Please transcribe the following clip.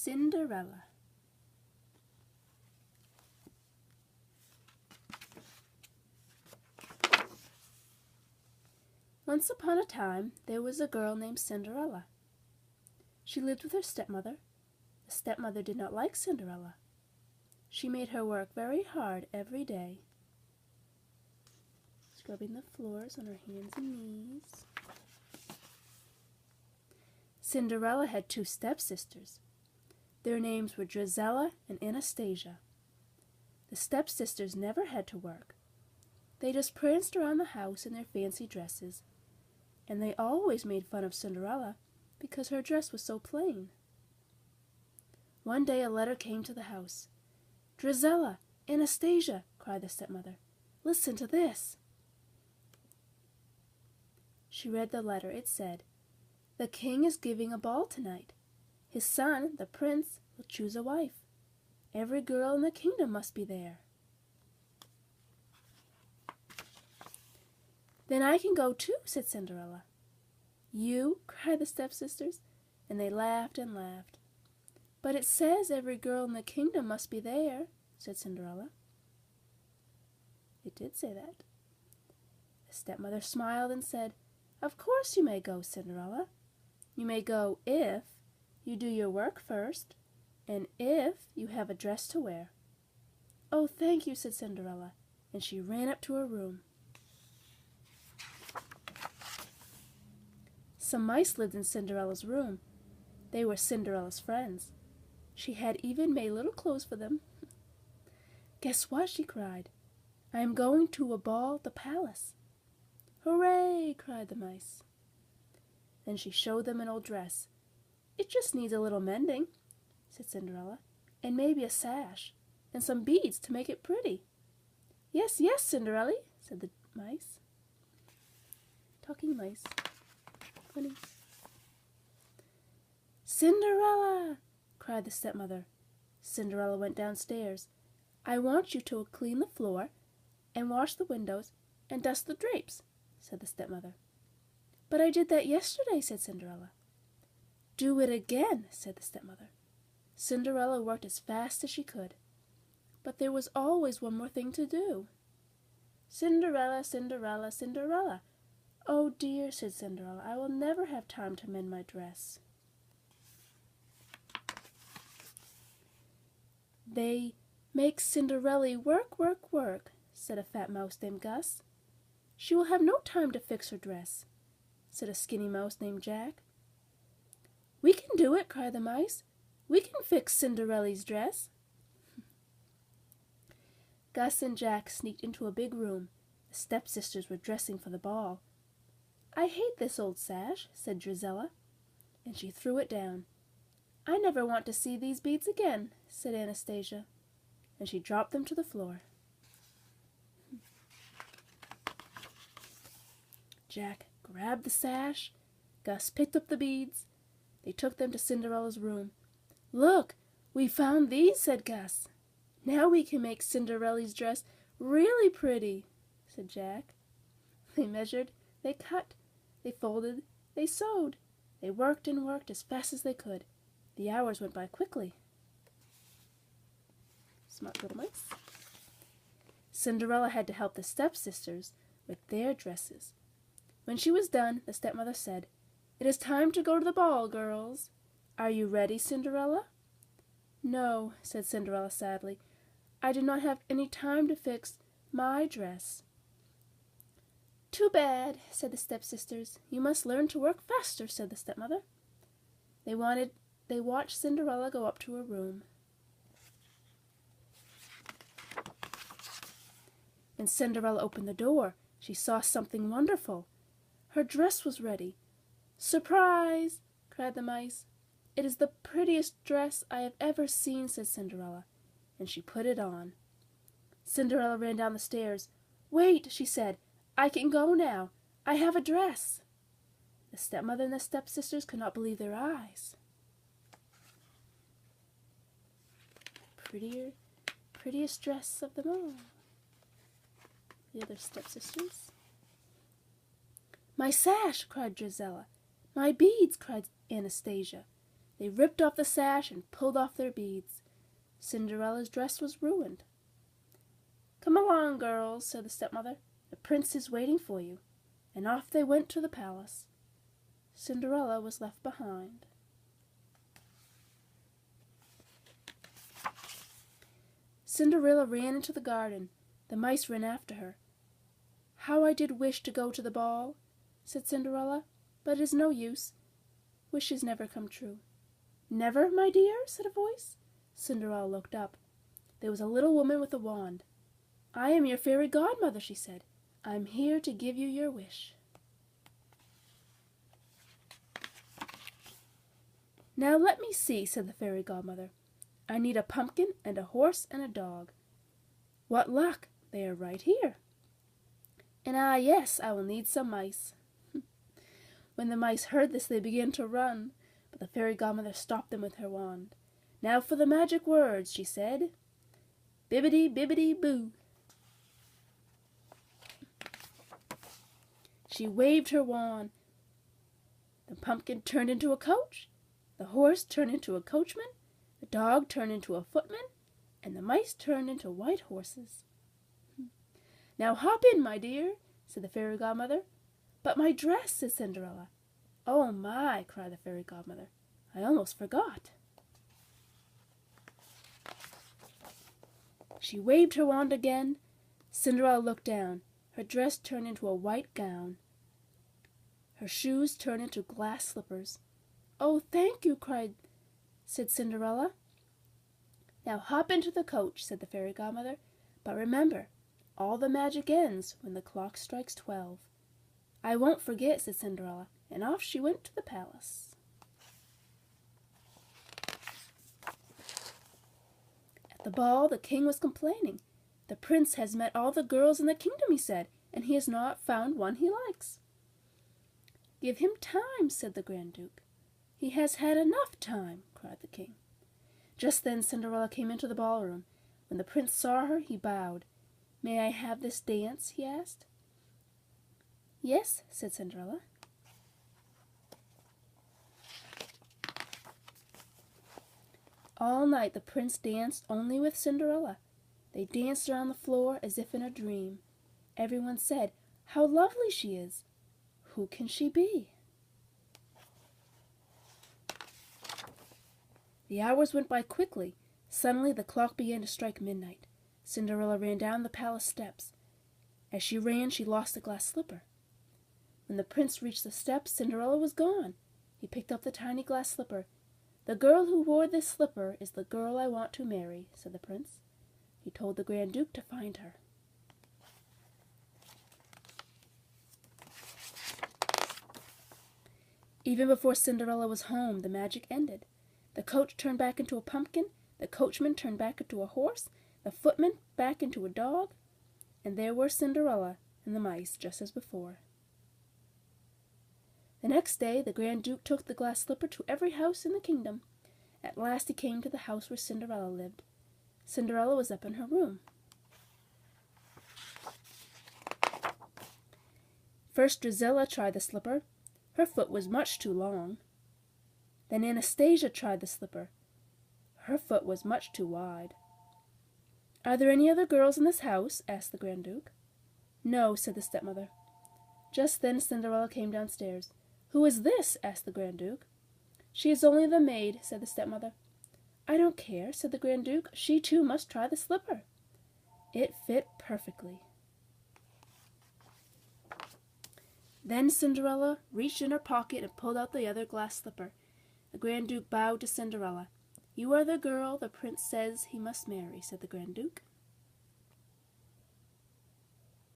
Cinderella. Once upon a time, there was a girl named Cinderella. She lived with her stepmother. The stepmother did not like Cinderella. She made her work very hard every day, scrubbing the floors on her hands and knees. Cinderella had two stepsisters. Their names were Drizella and Anastasia. The stepsisters never had to work. They just pranced around the house in their fancy dresses, and they always made fun of Cinderella because her dress was so plain. One day a letter came to the house. "Drizella, Anastasia," cried the stepmother, "listen to this." She read the letter. It said, "The king is giving a ball tonight. His son, the prince, will choose a wife. Every girl in the kingdom must be there." "Then I can go too," said Cinderella. "You?" cried the stepsisters, and they laughed and laughed. "But it says every girl in the kingdom must be there," said Cinderella. It did say that. The stepmother smiled and said, "Of course you may go, Cinderella. You may go if you do your work first, and if you have a dress to wear." "Oh, thank you," said Cinderella, and she ran up to her room. Some mice lived in Cinderella's room. They were Cinderella's friends. She had even made little clothes for them. "Guess what?" she cried. "I am going to a ball at the palace." "Hooray!" cried the mice. Then she showed them an old dress. "It just needs a little mending," said Cinderella, "and maybe a sash, and some beads to make it pretty." "Yes, yes, Cinderella," said the mice. Talking mice. Funny. "Cinderella!" cried the stepmother. Cinderella went downstairs. "I want you to clean the floor, and wash the windows, and dust the drapes," said the stepmother. "But I did that yesterday," said Cinderella. "Do it again," said the stepmother. Cinderella worked as fast as she could. But there was always one more thing to do. "Cinderella, Cinderella, Cinderella." "Oh dear," said Cinderella, "I will never have time to mend my dress." "They make Cinderella work, work, work," said a fat mouse named Gus. "She will have no time to fix her dress," said a skinny mouse named Jack. "We can do it," cried the mice. "We can fix Cinderella's dress." Gus and Jack sneaked into a big room. The stepsisters were dressing for the ball. "I hate this old sash," said Drizella, and she threw it down. "I never want to see these beads again," said Anastasia, and she dropped them to the floor. Jack grabbed the sash. Gus picked up the beads. They took them to Cinderella's room. "Look, we found these," said Gus. "Now we can make Cinderella's dress really pretty," said Jack. They measured, they cut, they folded, they sewed. They worked and worked as fast as they could. The hours went by quickly. Smart little mice. Cinderella had to help the stepsisters with their dresses. When she was done, the stepmother said, "It is time to go to the ball, girls. Are you ready, Cinderella?" "No," said Cinderella sadly. "I do not have any time to fix my dress." "Too bad," said the stepsisters. "You must learn to work faster," said the stepmother. They watched Cinderella go up to her room. When Cinderella opened the door, she saw something wonderful. Her dress was ready. "Surprise!" cried the mice. "It is the prettiest dress I have ever seen," said Cinderella, and she put it on. Cinderella ran down the stairs. "Wait," she said. "I can go now. I have a dress." The stepmother and the stepsisters could not believe their eyes. Prettiest dress of them all. The other stepsisters. "My sash!" cried Drizella. "My beads!" cried Anastasia. They ripped off the sash and pulled off their beads. Cinderella's dress was ruined. "Come along, girls," said the stepmother. "The prince is waiting for you." And off they went to the palace. Cinderella was left behind. Cinderella ran into the garden. The mice ran after her. "How I did wish to go to the ball," said Cinderella, "but it is no use. Wishes never come true." "Never, my dear?" said a voice. Cinderella looked up. There was a little woman with a wand. "I am your fairy godmother," she said. "I am here to give you your wish." "Now let me see," said the fairy godmother. "I need a pumpkin and a horse and a dog." "What luck! They are right here." "And yes, I will need some mice." When the mice heard this, they began to run, but the fairy godmother stopped them with her wand. "Now for the magic words," she said. "Bibbidi, bibbidi, boo." She waved her wand. The pumpkin turned into a coach, the horse turned into a coachman, the dog turned into a footman, and the mice turned into white horses. "Now hop in, my dear," said the fairy godmother. "But my dress," said Cinderella. "Oh my," cried the fairy godmother, "I almost forgot." She waved her wand again. Cinderella looked down. Her dress turned into a white gown. Her shoes turned into glass slippers. "Oh, thank you," said Cinderella. "Now hop into the coach," said the fairy godmother. "But remember, all the magic ends when the clock strikes 12. "I won't forget," said Cinderella, and off she went to the palace. At the ball, the king was complaining. "The prince has met all the girls in the kingdom," he said, "and he has not found one he likes." "Give him time," said the Grand Duke. "He has had enough time," cried the king. Just then Cinderella came into the ballroom. When the prince saw her, he bowed. "May I have this dance?" he asked. "Yes," said Cinderella. All night the prince danced only with Cinderella. They danced around the floor as if in a dream. Everyone said, "How lovely she is! Who can she be?" The hours went by quickly. Suddenly the clock began to strike midnight. Cinderella ran down the palace steps. As she ran, she lost the glass slipper. When the prince reached the steps, Cinderella was gone. He picked up the tiny glass slipper. "The girl who wore this slipper is the girl I want to marry," said the prince. He told the Grand Duke to find her. Even before Cinderella was home, the magic ended. The coach turned back into a pumpkin, the coachman turned back into a horse, the footman back into a dog, and there were Cinderella and the mice just as before. The next day the Grand Duke took the glass slipper to every house in the kingdom. At last he came to the house where Cinderella lived. Cinderella was up in her room. First Drizella tried the slipper. Her foot was much too long. Then Anastasia tried the slipper. Her foot was much too wide. "Are there any other girls in this house?" asked the Grand Duke. "No," said the stepmother. Just then Cinderella came downstairs. "Who is this?" asked the Grand Duke. "She is only the maid," said the stepmother. "I don't care," said the Grand Duke. "She too must try the slipper." It fit perfectly. Then Cinderella reached in her pocket and pulled out the other glass slipper. The Grand Duke bowed to Cinderella. "You are the girl the prince says he must marry," said the Grand Duke.